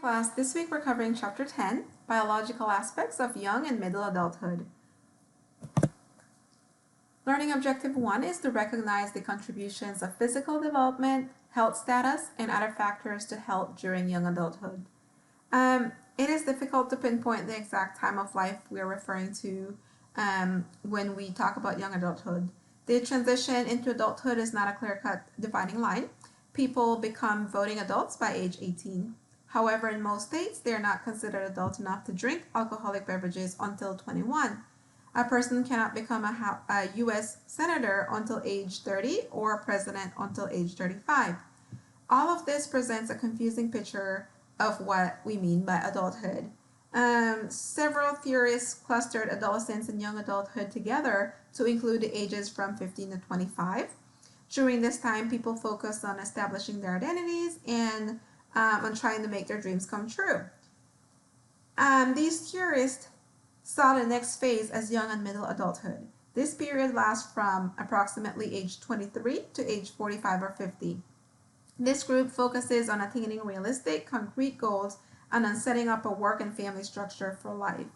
class. This week we're covering Chapter 10, Biological Aspects of Young and Middle Adulthood. Learning Objective 1 is to recognize the contributions of physical development, health status, and other factors to health during young adulthood. It is difficult to pinpoint the exact time of life we're referring to when we talk about young adulthood. The transition into adulthood is not a clear-cut dividing line. People become voting adults by age 18. However, in most states, they are not considered adult enough to drink alcoholic beverages until 21. A person cannot become a U.S. senator until age 30 or a president until age 35. All of this presents a confusing picture of what we mean by adulthood. Several theorists clustered adolescence and young adulthood together to include the ages from 15 to 25. During this time, people focused on establishing their identities and on trying to make their dreams come true. These theorists saw the next phase as young and middle adulthood. This period lasts from approximately age 23 to age 45 or 50. This group focuses on attaining realistic, concrete goals and on setting up a work and family structure for life.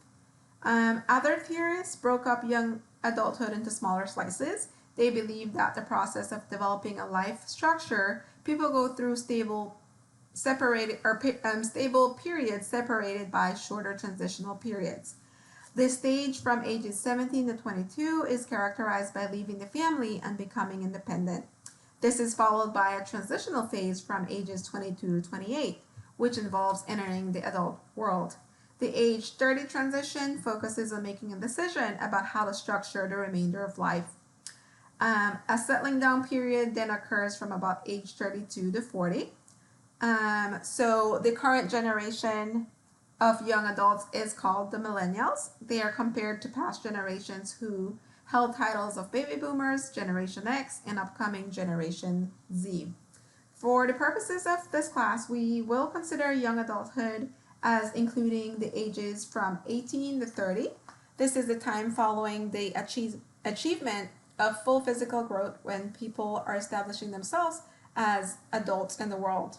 Other theorists broke up young adulthood into smaller slices. They believe that the process of developing a life structure, people go through stable periods separated by shorter transitional periods. This stage from ages 17 to 22 is characterized by leaving the family and becoming independent. This is followed by a transitional phase from ages 22 to 28, which involves entering the adult world. The age 30 transition focuses on making a decision about how to structure the remainder of life. A settling down period then occurs from about age 32 to 40. So the current generation of young adults is called the millennials. They are compared to past generations who held titles of baby boomers, Generation X, and upcoming Generation Z. For the purposes of this class, we will consider young adulthood as including the ages from 18 to 30. This is the time following the achievement of full physical growth when people are establishing themselves as adults in the world.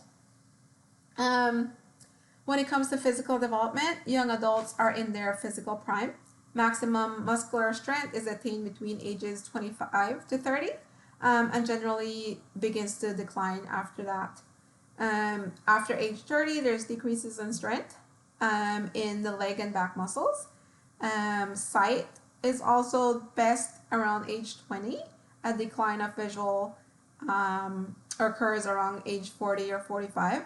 When it comes to physical development, young adults are in their physical prime. Maximum muscular strength is attained between ages 25 to 30 and generally begins to decline after that. After age 30, there's decreases in strength in the leg and back muscles. Sight is also best around age 20. A decline of visual occurs around age 40 or 45.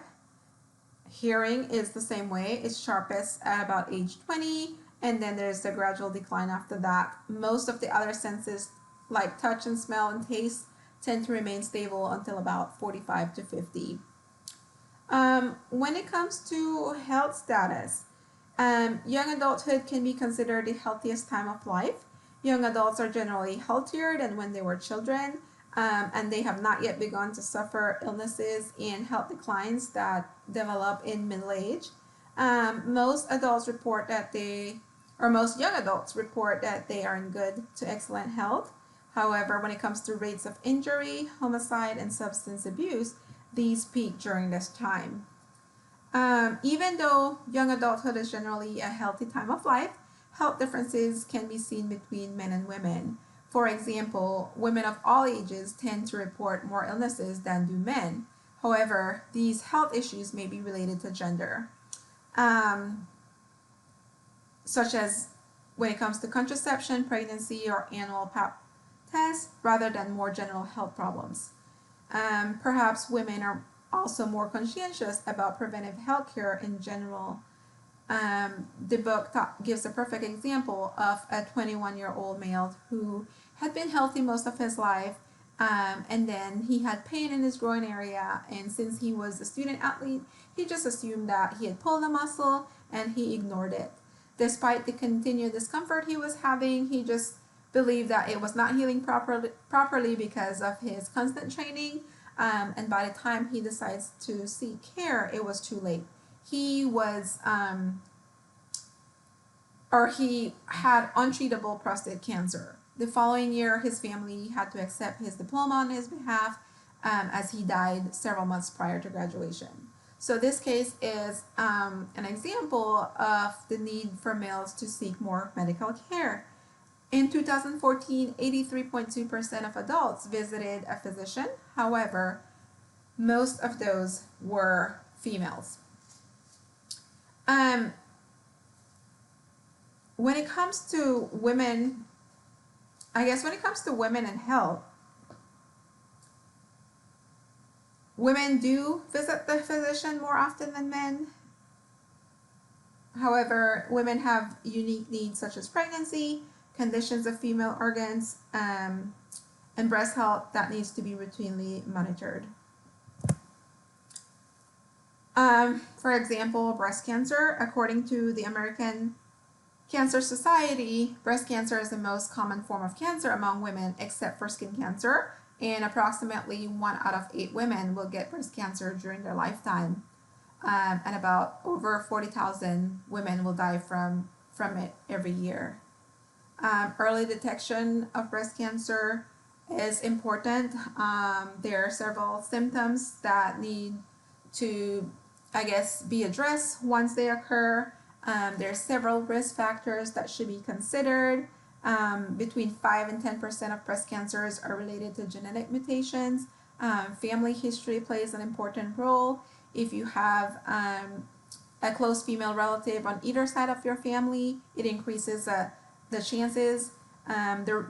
Hearing is the same way. It's sharpest at about age 20, and then there's a gradual decline after that. Most of the other senses, like touch and smell and taste, tend to remain stable until about 45 to 50. When it comes to health status, young adulthood can be considered the healthiest time of life. Young adults are generally healthier than when they were children, and they have not yet begun to suffer illnesses and health declines that develop in middle age. Most young adults report that they are in good to excellent health. However, when it comes to rates of injury, homicide, and substance abuse, these peak during this time. Even though young adulthood is generally a healthy time of life, health differences can be seen between men and women. For example, women of all ages tend to report more illnesses than do men. However, these health issues may be related to gender, such as when it comes to contraception, pregnancy, or annual pap tests, rather than more general health problems. Perhaps women are also more conscientious about preventive health care in general. The book gives a perfect example of a 21-year-old male who had been healthy most of his life, and then he had pain in his groin area, and since he was a student athlete, he just assumed that he had pulled a muscle and he ignored it. Despite the continued discomfort he was having, he just believed that it was not healing properly because of his constant training, and by the time he decides to seek care, it was too late. He had untreatable prostate cancer. The following year, his family had to accept his diploma on his behalf as he died several months prior to graduation. So this case is an example of the need for males to seek more medical care. In 2014, 83.2% of adults visited a physician. However, most of those were females. When it comes to women, when it comes to women and health, women do visit the physician more often than men. However, women have unique needs such as pregnancy, conditions of female organs, and breast health that needs to be routinely monitored. For example, breast cancer. According to the American Cancer Society, breast cancer is the most common form of cancer among women except for skin cancer, and approximately 1 out of 8 women will get breast cancer during their lifetime, and about over 40,000 women will die from it every year. Early detection of breast cancer is important. There are several symptoms that need to, be addressed once they occur. There are several risk factors that should be considered. Between 5 and 10% of breast cancers are related to genetic mutations. Family history plays an important role. If you have a close female relative on either side of your family, it increases the chances.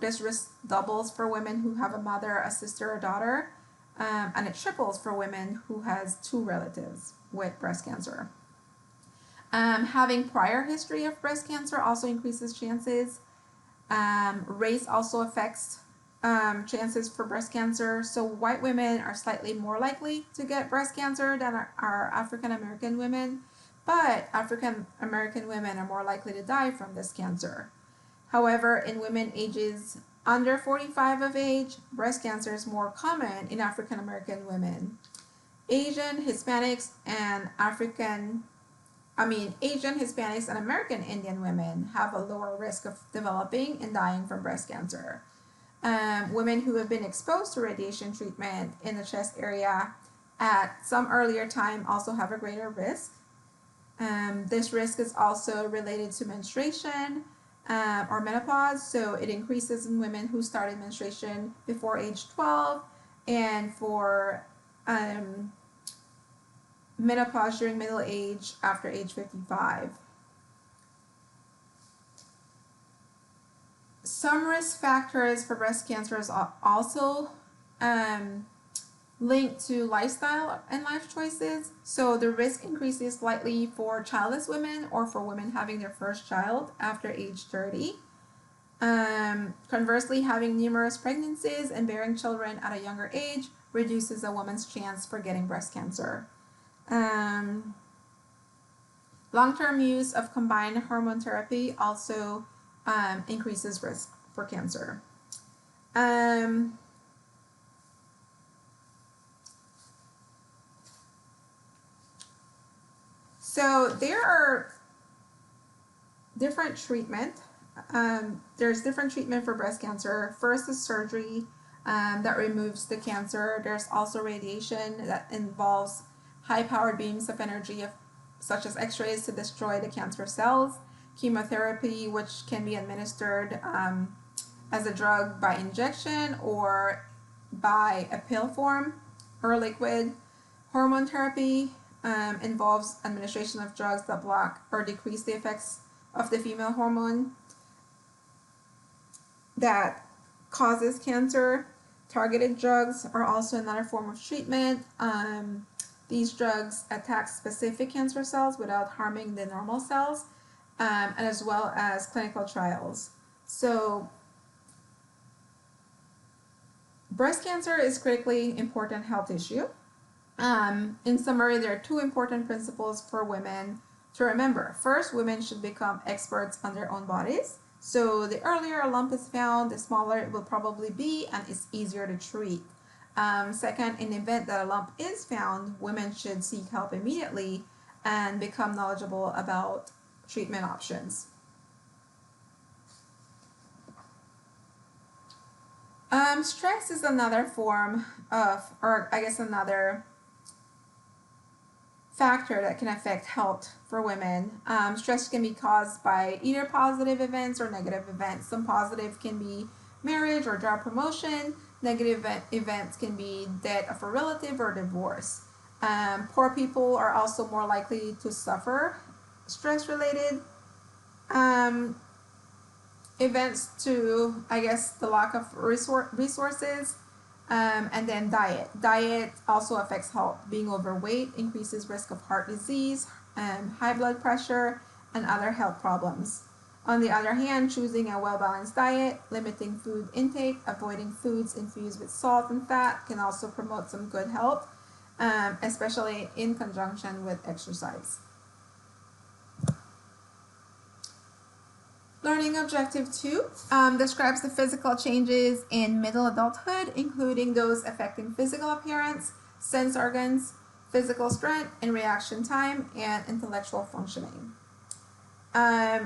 This risk doubles for women who have a mother, a sister, a daughter, and it triples for women who has 2 relatives with breast cancer. Having prior history of breast cancer also increases chances. Race also affects chances for breast cancer. So white women are slightly more likely to get breast cancer than our African American women, but African American women are more likely to die from this cancer. However, in women ages under 45 of age, breast cancer is more common in African American women. Asian, Hispanics, and American Indian women have a lower risk of developing and dying from breast cancer. Women who have been exposed to radiation treatment in the chest area at some earlier time also have a greater risk. This risk is also related to menstruation or menopause, so it increases in women who started menstruation before age 12, and for menopause during middle age after age 55. Some risk factors for breast cancer is also linked to lifestyle and life choices. So the risk increases slightly for childless women or for women having their first child after age 30. Conversely, having numerous pregnancies and bearing children at a younger age reduces a woman's chance for getting breast cancer. Long-term use of combined hormone therapy also increases risk for cancer. So there are different treatment. There's different treatment for breast cancer. First is surgery that removes the cancer. There's also radiation that involves high-powered beams of energy such as X-rays to destroy the cancer cells. Chemotherapy, which can be administered as a drug by injection or by a pill form or liquid. Hormone therapy involves administration of drugs that block or decrease the effects of the female hormone that causes cancer. Targeted drugs are also another form of treatment. These drugs attack specific cancer cells without harming the normal cells, and as well as clinical trials. So breast cancer is a critically important health issue. In summary, there are 2 important principles for women to remember. First, women should become experts on their own bodies. So the earlier a lump is found, the smaller it will probably be, and it's easier to treat. Second, in the event that a lump is found, women should seek help immediately and become knowledgeable about treatment options. Stress is another form of, another factor that can affect health for women. Stress can be caused by either positive events or negative events. Some positive can be marriage or job promotion. Negative events can be death of a relative or divorce. Poor people are also more likely to suffer stress-related events to, I guess, the lack of resources. And then diet. Diet also affects health. Being overweight increases risk of heart disease, high blood pressure, and other health problems. On the other hand, choosing a well-balanced diet, limiting food intake, avoiding foods infused with salt and fat can also promote some good health, especially in conjunction with exercise. Learning Objective 2 describes the physical changes in middle adulthood, including those affecting physical appearance, sense organs, physical strength and reaction time, and intellectual functioning.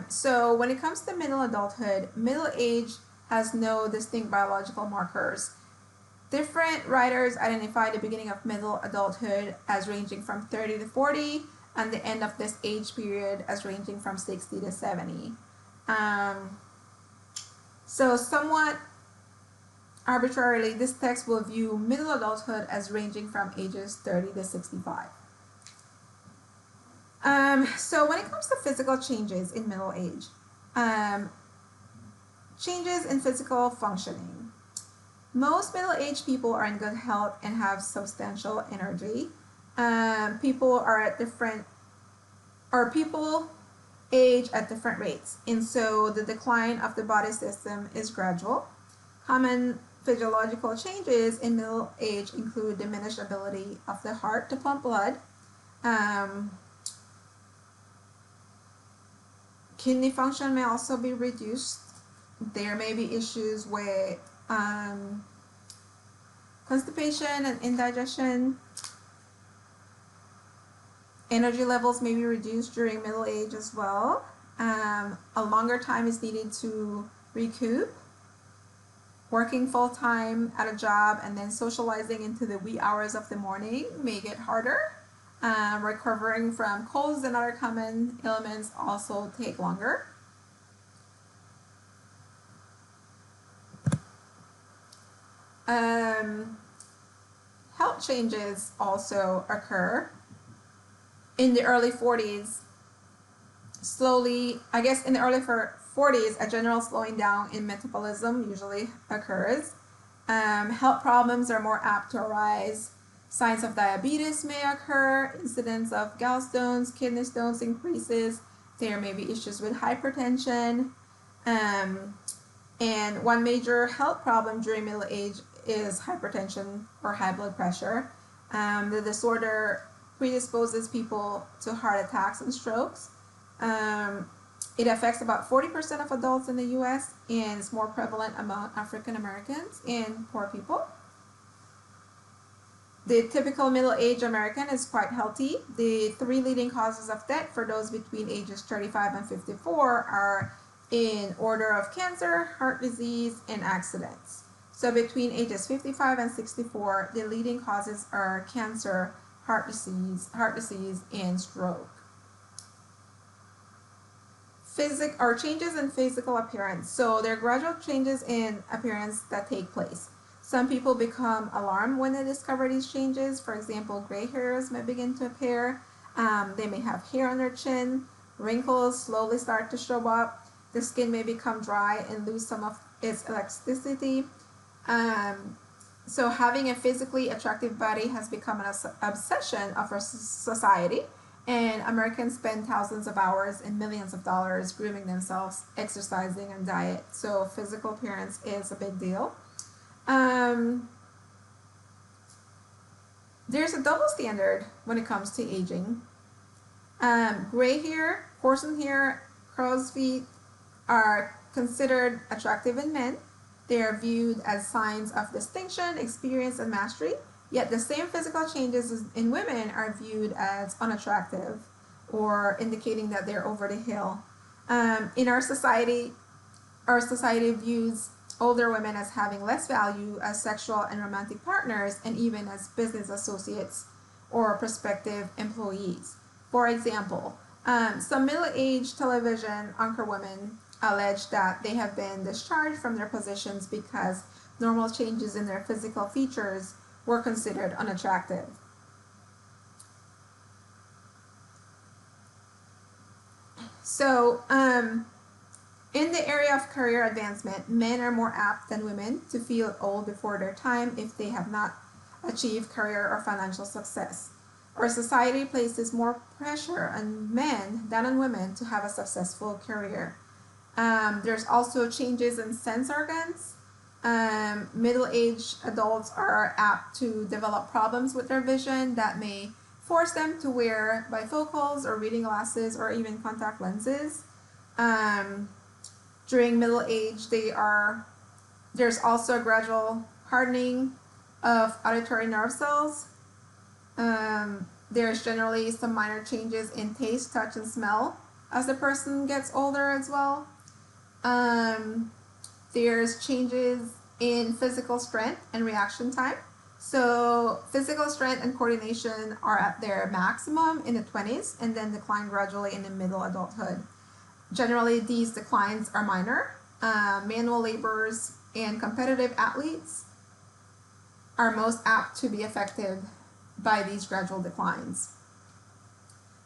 So when it comes to middle adulthood, middle age has no distinct biological markers. Different writers identify the beginning of middle adulthood as ranging from 30 to 40, and the end of this age period as ranging from 60 to 70. So somewhat arbitrarily, this text will view middle adulthood as ranging from ages 30 to 65. So when it comes to physical changes in middle age, changes in physical functioning. Most middle-aged people are in good health and have substantial energy. People age at different rates, and so the decline of the body system is gradual. Common physiological changes in middle age include diminished ability of the heart to pump blood, kidney function may also be reduced. There may be issues with constipation and indigestion. Energy levels may be reduced during middle age as well. A longer time is needed to recoup. Working full-time at a job and then socializing into the wee hours of the morning may get harder. Recovering from colds and other common ailments also take longer. Health changes also occur in the early 40s. Slowly, I guess in the early 40s, a general slowing down in metabolism usually occurs. Health problems are more apt to arise. Signs of diabetes may occur. Incidence of gallstones, kidney stones increases. There may be issues with hypertension. And one major health problem during middle age is hypertension or high blood pressure. The disorder predisposes people to heart attacks and strokes. It affects about 40% of adults in the US and is more prevalent among African Americans and poor people. The typical middle-aged American is quite healthy. The three leading causes of death for those between ages 35 and 54 are in order of cancer, heart disease, and accidents. So between ages 55 and 64, the leading causes are cancer, heart disease, and stroke. Changes in physical appearance. So there are gradual changes in appearance that take place. Some people become alarmed when they discover these changes. For example, gray hairs may begin to appear. They may have hair on their chin. Wrinkles slowly start to show up. The skin may become dry and lose some of its elasticity. So having a physically attractive body has become an obsession of our society. And Americans spend thousands of hours and millions of dollars grooming themselves, exercising, and diet. So physical appearance is a big deal. There's a double standard when it comes to aging. Gray hair, coarsened hair, crow's feet are considered attractive in men. They are viewed as signs of distinction, experience, and mastery. Yet the same physical changes in women are viewed as unattractive or indicating that they're over the hill. In our society views older women as having less value as sexual and romantic partners and even as business associates. or prospective employees. For example, some middle-aged television anchor women allege that they have been discharged from their positions because normal changes in their physical features were considered unattractive. So, in the area of career advancement, men are more apt than women to feel old before their time if they have not achieved career or financial success. Our society places more pressure on men than on women to have a successful career. There's also changes in sense organs. Middle-aged adults are apt to develop problems with their vision that may force them to wear bifocals or reading glasses or even contact lenses. During middle age, there's also a gradual hardening of auditory nerve cells. There's generally some minor changes in taste, touch, and smell as the person gets older as well. There's changes in physical strength and reaction time. So physical strength and coordination are at their maximum in the 20s and then decline gradually in the middle adulthood. Generally, these declines are minor. Manual laborers and competitive athletes are most apt to be affected by these gradual declines.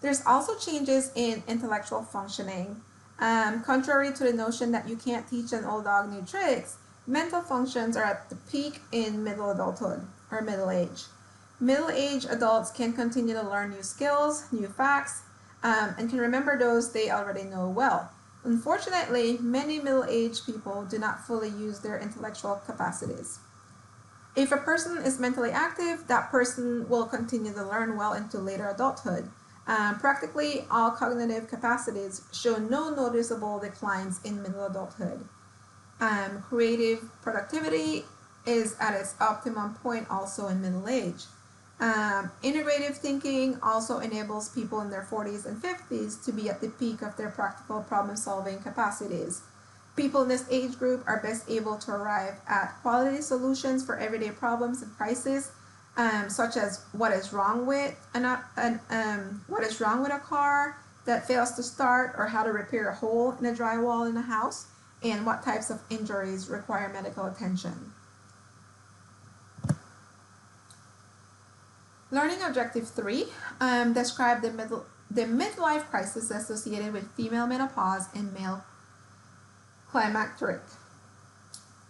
There's also changes in intellectual functioning. Contrary to the notion that you can't teach an old dog new tricks, mental functions are at the peak in middle adulthood or middle age. Middle-aged adults can continue to learn new skills, new facts, and can remember those they already know well. Unfortunately, many middle-aged people do not fully use their intellectual capacities. If a person is mentally active, that person will continue to learn well into later adulthood. Practically all cognitive capacities show no noticeable declines in middle adulthood. Creative productivity is at its optimum point also in middle age. Integrative thinking also enables people in their 40s and 50s to be at the peak of their practical problem-solving capacities. People in this age group are best able to arrive at quality solutions for everyday problems and crises, such as what is wrong with a car that fails to start, or how to repair a hole in a drywall in a house, and what types of injuries require medical attention. Learning objective 3 describe the midlife crisis associated with female menopause and male climacteric.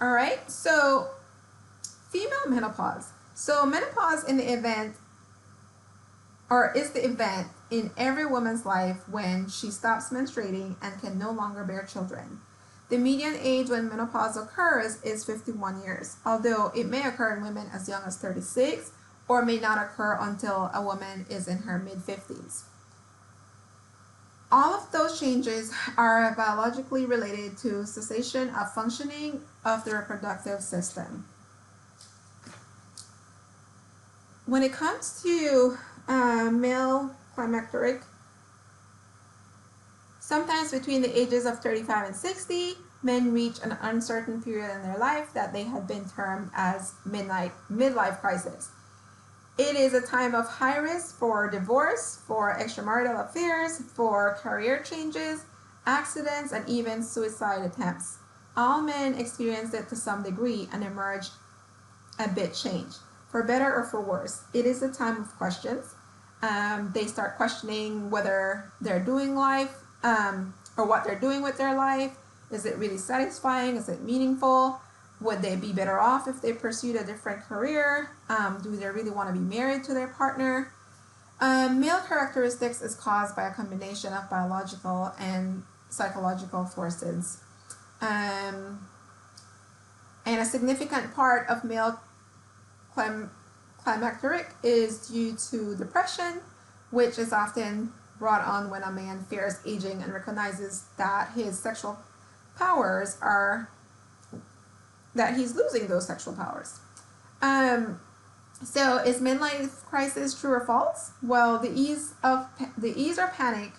All right, so female menopause. So menopause is the event in every woman's life when she stops menstruating and can no longer bear children. The median age when menopause occurs is 51 years, although it may occur in women as young as 36 or may not occur until a woman is in her mid-50s. All of those changes are biologically related to cessation of functioning of the reproductive system. When it comes to male climacteric, sometimes between the ages of 35 and 60, men reach an uncertain period in their life that they have been termed as midlife crisis. It is a time of high risk for divorce, for extramarital affairs, for career changes, accidents, and even suicide attempts. All men experience it to some degree and emerge a bit changed, for better or for worse. It is a time of questions. They start questioning whether they're doing life or what they're doing with their life. Is it really satisfying? Is it meaningful? Would they be better off if they pursued a different career? Do they really want to be married to their partner? Male characteristics is caused by a combination of biological and psychological forces. And a significant part of male climacteric is due to depression, which is often brought on when a man fears aging and recognizes that his sexual powers that he's losing those sexual powers. So is midlife crisis true or false? Well, the ease or panic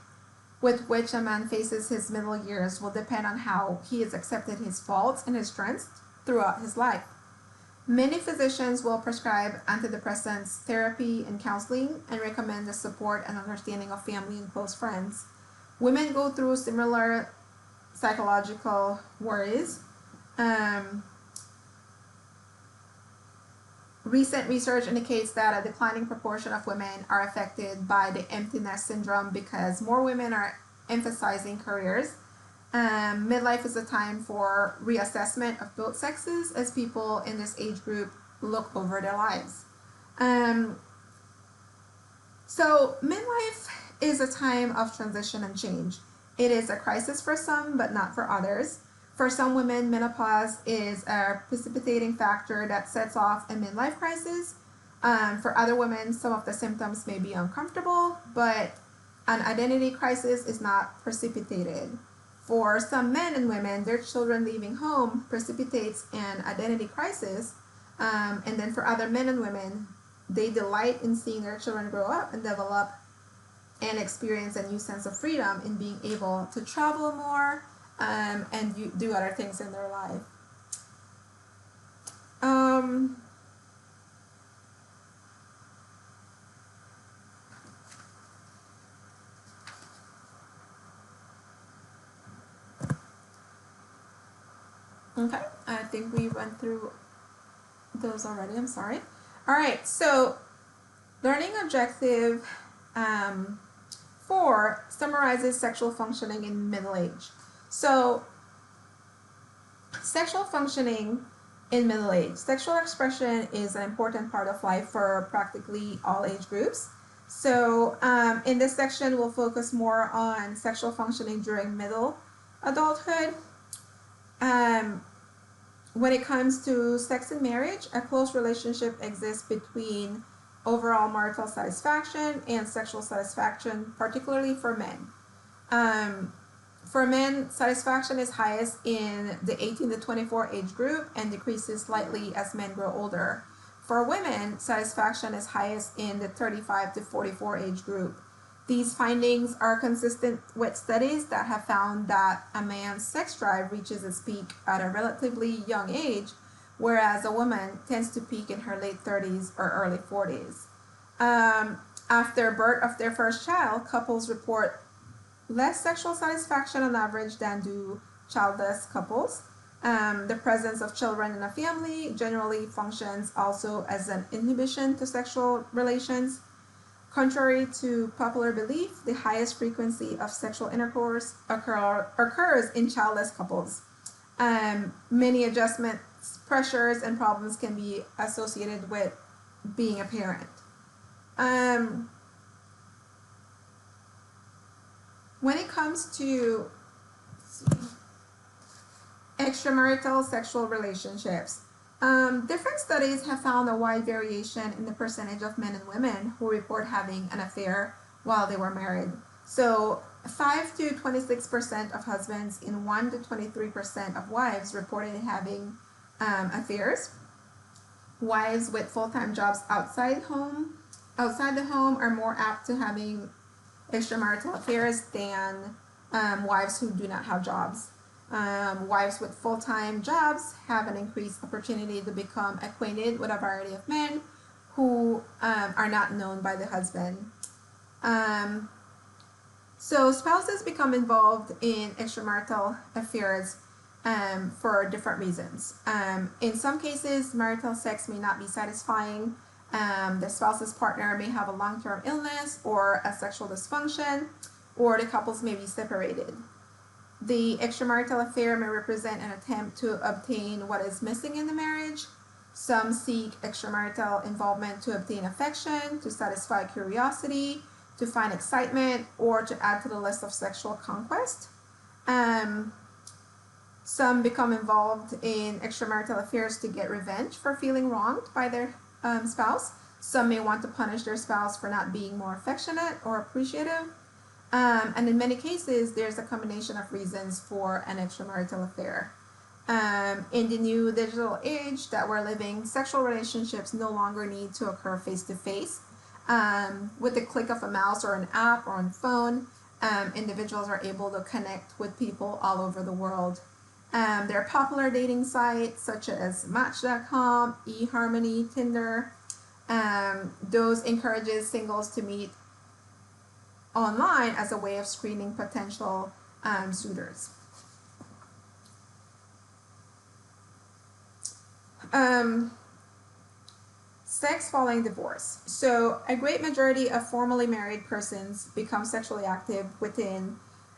with which a man faces his middle years will depend on how he has accepted his faults and his strengths throughout his life. Many physicians will prescribe antidepressants, therapy, and counseling, and recommend the support and understanding of family and close friends. Women go through similar psychological worries. Um, Recent research indicates that a declining proportion of women are affected by the empty nest syndrome because more women are emphasizing careers. Midlife is a time for reassessment of both sexes as people in this age group look over their lives. Um, so, midlife is a time of transition and change. It is a crisis for some, but not for others. For some women, menopause is a precipitating factor that sets off a midlife crisis. For other women, some of the symptoms may be uncomfortable, but an identity crisis is not precipitated. For some men and women, their children leaving home precipitates an identity crisis. And then for other men and women, they delight in seeing their children grow up and develop and experience a new sense of freedom in being able to travel more and do other things in their life. Okay, I think we went through those already. I'm sorry. All right, so learning objective 4 summarizes sexual functioning in middle age. So, sexual functioning in middle age. Sexual expression is an important part of life for practically all age groups. So, in this section, we'll focus more on sexual functioning during middle adulthood. When it comes to sex and marriage, a close relationship exists between overall marital satisfaction and sexual satisfaction, particularly for men. For men, satisfaction is highest in the 18 to 24 age group and decreases slightly as men grow older. For women, satisfaction is highest in the 35 to 44 age group. These findings are consistent with studies that have found that a man's sex drive reaches its peak at a relatively young age, whereas a woman tends to peak in her late 30s or early 40s. After birth of their first child, couples report less sexual satisfaction on average than do childless couples. The presence of children in a family generally functions also as an inhibition to sexual relations. Contrary to popular belief, the highest frequency of sexual intercourse occurs in childless couples. Many adjustments, pressures, and problems can be associated with being a parent. When it comes to extramarital sexual relationships, different studies have found a wide variation in the percentage of men and women who report having an affair while they were married. So 5 to 26% of husbands and 1 to 23% of wives reported having affairs. Wives with full-time jobs outside the home are more apt to having extramarital affairs than wives who do not have jobs. Wives with full-time jobs have an increased opportunity to become acquainted with a variety of men who are not known by the husband. So spouses become involved in extramarital affairs for different reasons. In some cases, marital sex may not be satisfying. The spouse's partner may have a long-term illness or a sexual dysfunction, or the couples may be separated. The extramarital affair may represent an attempt to obtain what is missing in the marriage. Some seek extramarital involvement to obtain affection, to satisfy curiosity, to find excitement, or to add to the list of sexual conquest. Some become involved in extramarital affairs to get revenge for feeling wronged by their spouse. Some may want to punish their spouse for not being more affectionate or appreciative. And in many cases, there's a combination of reasons for an extramarital affair. In the new digital age that we're living, sexual relationships no longer need to occur face-to-face. With the click of a mouse or an app or on phone, individuals are able to connect with people all over the world. There are popular dating sites such as Match.com, eHarmony, Tinder. Those encourages singles to meet online as a way of screening potential suitors. Sex following divorce. So a great majority of formerly married persons become sexually active within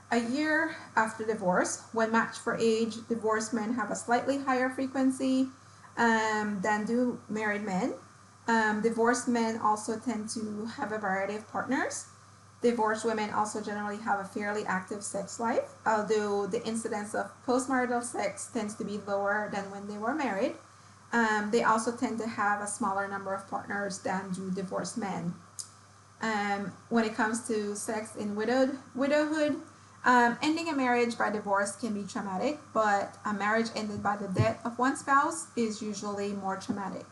a year after divorce. When matched for age, divorced men have a slightly higher frequency than do married men. Divorced men also tend to have a variety of partners. Divorced women also generally have a fairly active sex life, although the incidence of postmarital sex tends to be lower than when they were married. They also tend to have a smaller number of partners than do divorced men. When it comes to sex in widowhood, ending a marriage by divorce can be traumatic, but a marriage ended by the death of one spouse is usually more traumatic.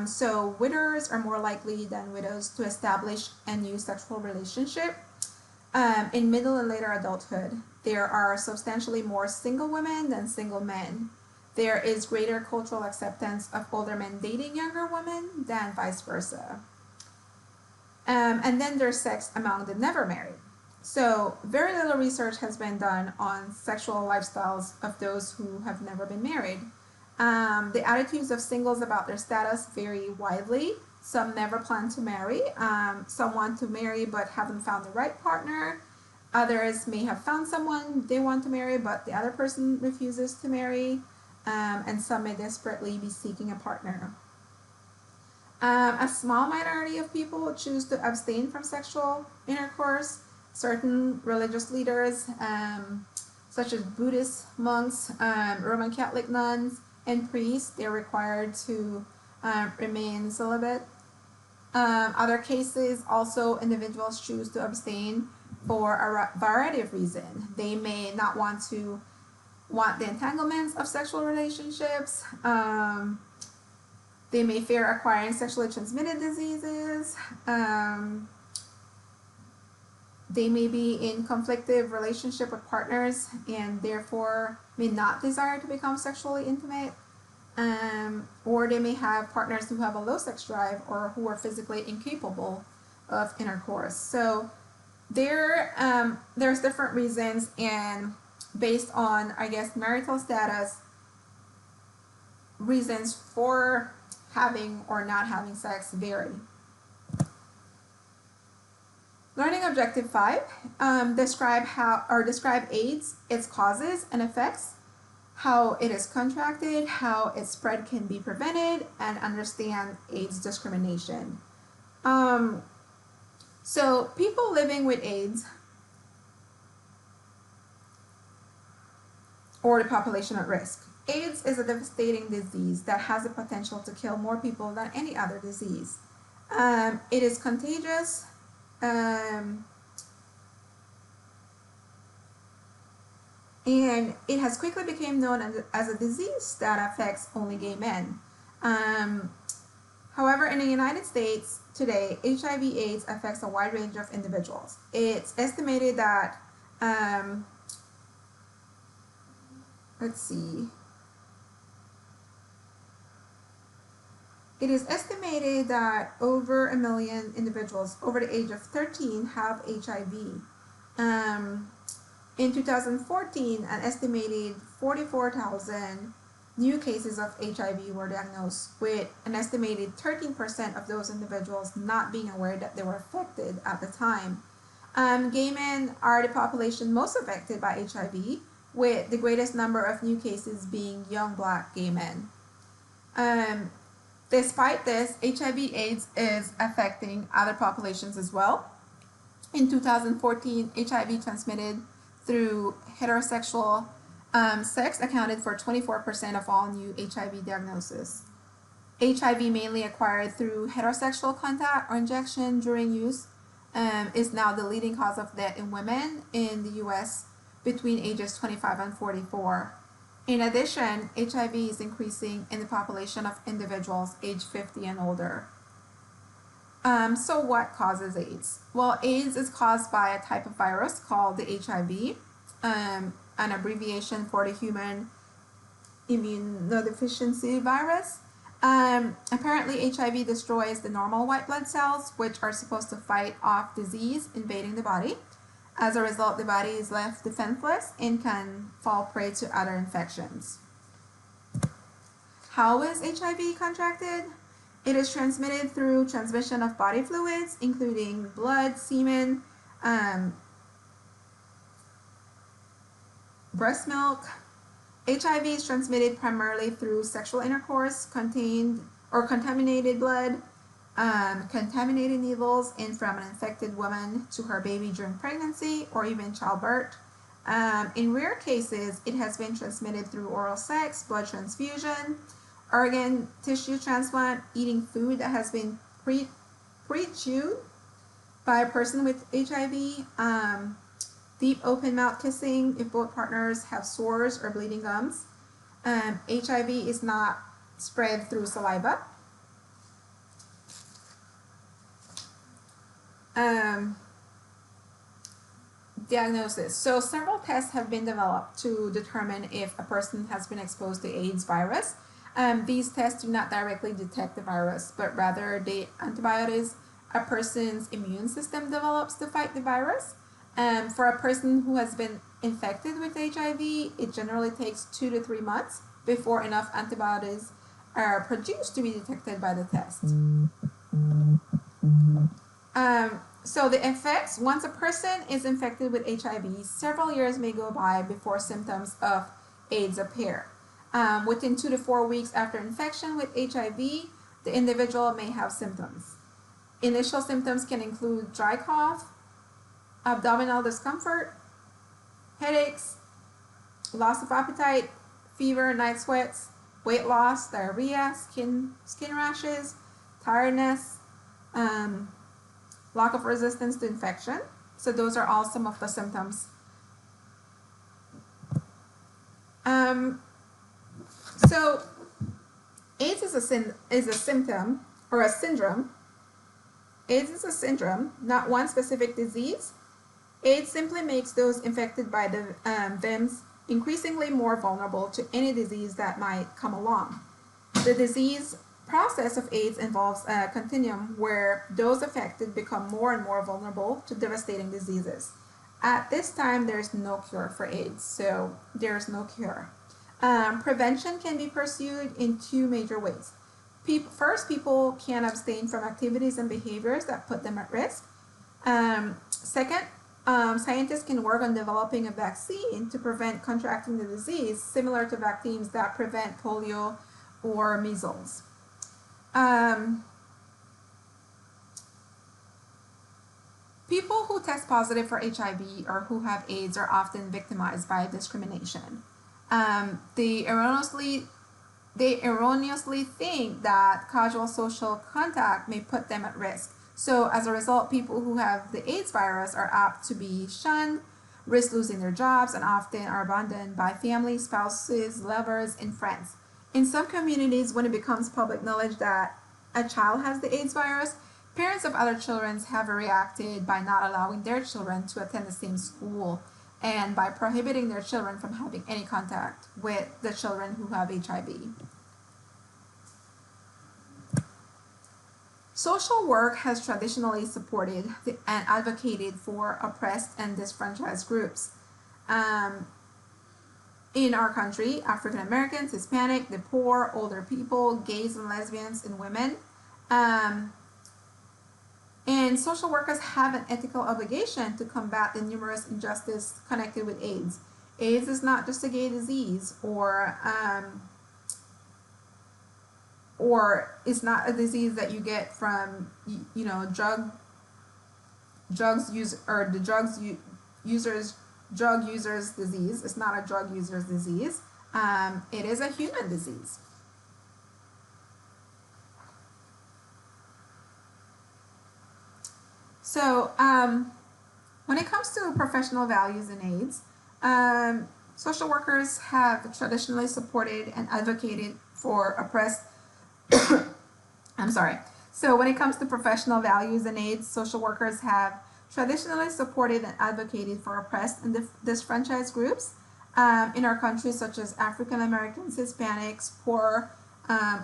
So widowers are more likely than widows to establish a new sexual relationship. In middle and later adulthood, there are substantially more single women than single men. There is greater cultural acceptance of older men dating younger women than vice versa. And then there's sex among the never married. So very little research has been done on sexual lifestyles of those who have never been married. The attitudes of singles about their status vary widely. Some never plan to marry. Some want to marry but haven't found the right partner. Others may have found someone they want to marry but the other person refuses to marry. And some may desperately be seeking a partner. A small minority of people choose to abstain from sexual intercourse. Certain religious leaders, such as Buddhist monks, Roman Catholic nuns, and priests, they're required to remain celibate. Other cases, also individuals choose to abstain for a variety of reasons. They may not want the entanglements of sexual relationships. They may fear acquiring sexually transmitted diseases. They may be in conflictive relationship with partners and therefore may not desire to become sexually intimate. Or they may have partners who have a low sex drive or who are physically incapable of intercourse. So there's different reasons, and based on, I guess, marital status, reasons for having or not having sex vary. Learning objective 5, describe AIDS, its causes and effects, how it is contracted, how its spread can be prevented, and understand AIDS discrimination. So people living with AIDS, or the population at risk. AIDS is a devastating disease that has the potential to kill more people than any other disease. It is contagious. And it has quickly become known as a disease that affects only gay men. However, in the United States today, HIV/AIDS affects a wide range of individuals. It's estimated that, It is estimated that over 1 million individuals over the age of 13 have HIV. In 2014, an estimated 44,000 new cases of HIV were diagnosed, with an estimated 13% of those individuals not being aware that they were affected at the time. Gay men are the population most affected by HIV, with the greatest number of new cases being young black gay men. Despite this, HIV/AIDS is affecting other populations as well. In 2014, HIV transmitted through heterosexual sex accounted for 24% of all new HIV diagnoses. HIV mainly acquired through heterosexual contact or injection during use is now the leading cause of death in women in the US between ages 25 and 44. In addition, HIV is increasing in the population of individuals age 50 and older. So what causes AIDS? Well, AIDS is caused by a type of virus called the HIV. an abbreviation for the human immunodeficiency virus. Apparently, HIV destroys the normal white blood cells, which are supposed to fight off disease invading the body. As a result, the body is left defenseless and can fall prey to other infections. How is HIV contracted? It is transmitted through transmission of body fluids, including blood, semen, breast milk. HIV is transmitted primarily through sexual intercourse, contaminated blood, contaminated needles, and from an infected woman to her baby during pregnancy or even childbirth. In rare cases, it has been transmitted through oral sex, blood transfusion, organ tissue transplant, eating food that has been pre-chewed by a person with HIV, deep open mouth kissing if both partners have sores or bleeding gums. HIV is not spread through saliva. Diagnosis. So several tests have been developed to determine if a person has been exposed to AIDS virus. These tests do not directly detect the virus, but rather the antibodies a person's immune system develops to fight the virus. For a person who has been infected with HIV, it generally takes 2 to 3 months before enough antibodies are produced to be detected by the test. So the effects, once a person is infected with HIV, several years may go by before symptoms of AIDS appear. Within 2 to 4 weeks after infection with HIV, the individual may have symptoms. Initial symptoms can include dry cough, abdominal discomfort, headaches, loss of appetite, fever, night sweats, weight loss, diarrhea, skin rashes, tiredness, lack of resistance to infection. So those are all some of the symptoms. So AIDS is a symptom or a syndrome. AIDS is a syndrome, not one specific disease. AIDS simply makes those infected by the VIMS increasingly more vulnerable to any disease that might come along. The disease process of AIDS involves a continuum where those affected become more and more vulnerable to devastating diseases. At this time, there's no cure for AIDS, so there's no cure. Prevention can be pursued in 2 major ways. First, people can abstain from activities and behaviors that put them at risk. Second, scientists can work on developing a vaccine to prevent contracting the disease, similar to vaccines that prevent polio or measles. People who test positive for HIV or who have AIDS are often victimized by discrimination. They erroneously think that casual social contact may put them at risk. So as a result, people who have the AIDS virus are apt to be shunned, risk losing their jobs, and often are abandoned by family, spouses, lovers, and friends. In some communities, when it becomes public knowledge that a child has the AIDS virus, parents of other children have reacted by not allowing their children to attend the same school and by prohibiting their children from having any contact with the children who have HIV. Social work has traditionally supported and advocated for oppressed and disfranchised groups. In our country, African Americans, Hispanic, the poor, older people, gays and lesbians, and women. And social workers have an ethical obligation to combat the numerous injustices connected with AIDS. AIDS is not just a gay disease, or it's not a disease that you get from drug users disease. It's not a drug user's disease. It is a human disease. So when it comes to professional values in AIDS, social workers have traditionally supported and advocated for oppressed So when it comes to professional values in AIDS, social workers have traditionally supported and advocated for oppressed and disfranchised groups in our countries, such as African Americans, Hispanics, poor,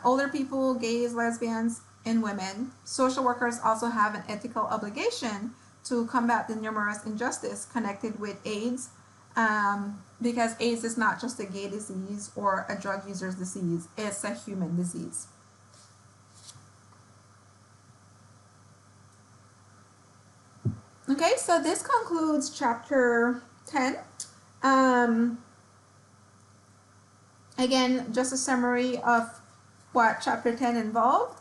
older people, gays, lesbians, and women. Social workers also have an ethical obligation to combat the numerous injustice connected with AIDS, because AIDS is not just a gay disease or a drug user's disease, it's a human disease. Okay, so this concludes chapter 10. Again, just a summary of what chapter 10 involved.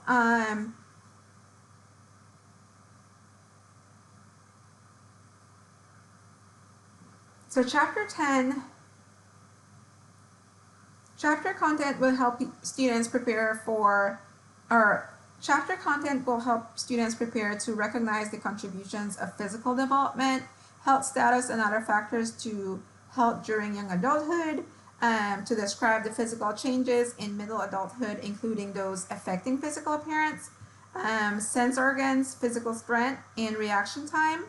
So chapter 10, chapter content will help students prepare for, or chapter content will help students prepare to recognize the contributions of physical development, health status, and other factors to health during young adulthood, to describe the physical changes in middle adulthood, including those affecting physical appearance, sense organs, physical strength, and reaction time,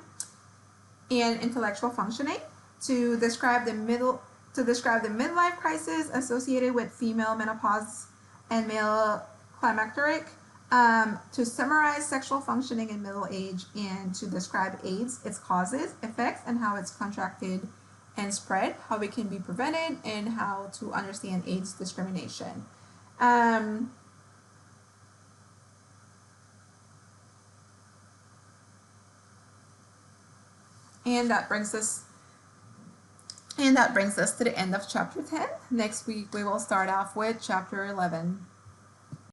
and intellectual functioning, to describe the midlife crisis associated with female menopause and male climacteric, to summarize sexual functioning in middle age, and to describe AIDS, its causes, effects, and how it's contracted and spread, how it can be prevented, and how to understand AIDS discrimination. And that brings us to the end of chapter 10. Next week we will start off with chapter 11.